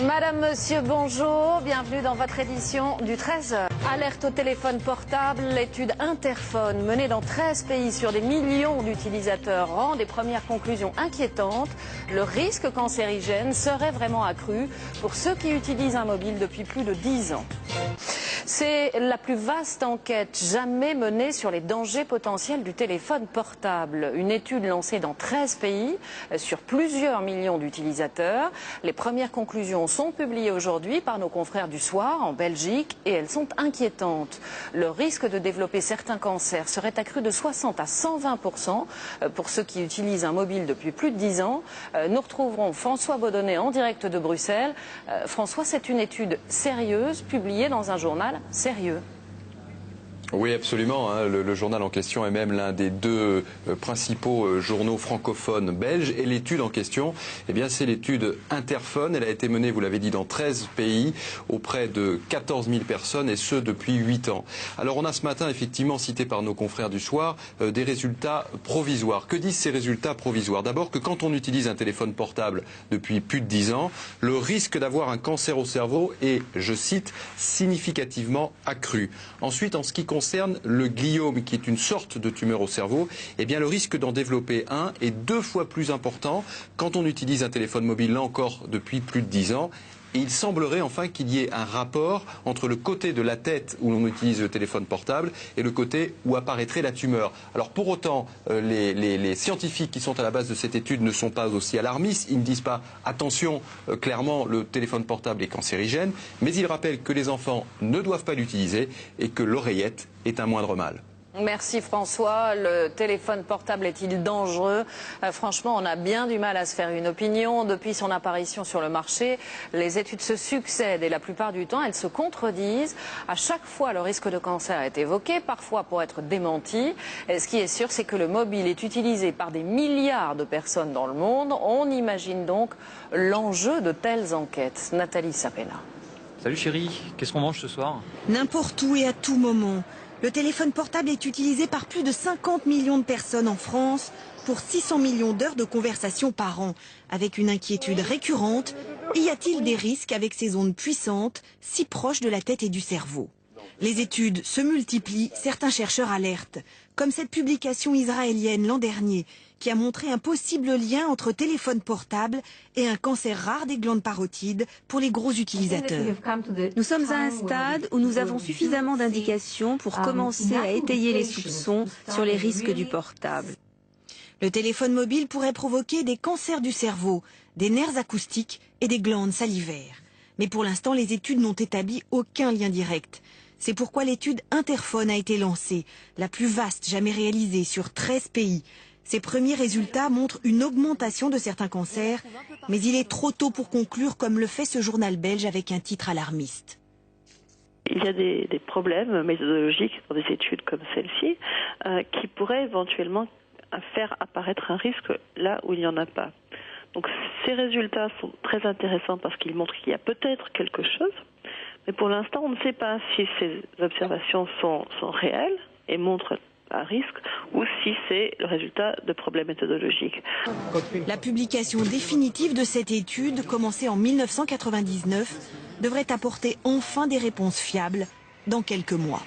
Madame, monsieur, bonjour. Bienvenue dans votre édition du 13h. Alerte au téléphone portable. L'étude Interphone menée dans 13 pays sur des millions d'utilisateurs rend des premières conclusions inquiétantes. Le risque cancérigène serait vraiment accru pour ceux qui utilisent un mobile depuis plus de 10 ans. C'est la plus vaste enquête jamais menée sur les dangers potentiels du téléphone portable. Une étude lancée dans 13 pays sur plusieurs millions d'utilisateurs. Les premières conclusions sont publiées aujourd'hui par nos confrères du Soir en Belgique et elles sont inquiétantes. Le risque de développer certains cancers serait accru de 60 à 120% pour ceux qui utilisent un mobile depuis plus de 10 ans. Nous retrouverons François Baudonnet en direct de Bruxelles. François, c'est une étude sérieuse publiée dans un journal sérieux. Oui, absolument. Le journal en question est même l'un des deux principaux journaux francophones belges. Et l'étude en question, eh bien, c'est l'étude Interphone. Elle a été menée, vous l'avez dit, dans 13 pays, auprès de 14 000 personnes, et ce, depuis 8 ans. Alors, on a ce matin, effectivement, cité par nos confrères du Soir, des résultats provisoires. Que disent ces résultats provisoires? D'abord, que quand on utilise un téléphone portable depuis plus de 10 ans, le risque d'avoir un cancer au cerveau est, je cite, significativement accru. Ensuite, en ce qui concerne le gliome, qui est une sorte de tumeur au cerveau, eh bien le risque d'en développer un est 2 fois plus important quand on utilise un téléphone mobile, là encore, depuis plus de 10 ans. Et il semblerait enfin qu'il y ait un rapport entre le côté de la tête où l'on utilise le téléphone portable et le côté où apparaîtrait la tumeur. Alors pour autant, les scientifiques qui sont à la base de cette étude ne sont pas aussi alarmistes. Ils ne disent pas « attention, clairement le téléphone portable est cancérigène », mais ils rappellent que les enfants ne doivent pas l'utiliser et que l'oreillette est un moindre mal. Merci François. Le téléphone portable est-il dangereux? Franchement, on a bien du mal à se faire une opinion. Depuis son apparition sur le marché, les études se succèdent et la plupart du temps, elles se contredisent. À chaque fois, le risque de cancer est évoqué, parfois pour être démenti. Et ce qui est sûr, c'est que le mobile est utilisé par des milliards de personnes dans le monde. On imagine donc l'enjeu de telles enquêtes. Nathalie Sapena. Salut chérie, qu'est-ce qu'on mange ce soir? N'importe où et à tout moment. Le téléphone portable est utilisé par plus de 50 millions de personnes en France pour 600 millions d'heures de conversation par an. Avec une inquiétude récurrente, y a-t-il des risques avec ces ondes puissantes si proches de la tête et du cerveau? Les études se multiplient, certains chercheurs alertent, comme cette publication israélienne l'an dernier, qui a montré un possible lien entre téléphone portable et un cancer rare des glandes parotides pour les gros utilisateurs. Nous sommes à un stade où nous avons suffisamment d'indications pour commencer à étayer les soupçons sur les risques du portable. Le téléphone mobile pourrait provoquer des cancers du cerveau, des nerfs acoustiques et des glandes salivaires. Mais pour l'instant, les études n'ont établi aucun lien direct. C'est pourquoi l'étude Interphone a été lancée, la plus vaste jamais réalisée sur 13 pays. Ces premiers résultats montrent une augmentation de certains cancers, mais il est trop tôt pour conclure, comme le fait ce journal belge avec un titre alarmiste. Il y a des problèmes méthodologiques dans des études comme celle-ci qui pourraient éventuellement faire apparaître un risque là où il n'y en a pas. Donc ces résultats sont très intéressants parce qu'ils montrent qu'il y a peut-être quelque chose, mais pour l'instant on ne sait pas si ces observations sont réelles et montrent un risque ou si c'est le résultat de problèmes méthodologiques. La publication définitive de cette étude, commencée en 1999, devrait apporter enfin des réponses fiables dans quelques mois.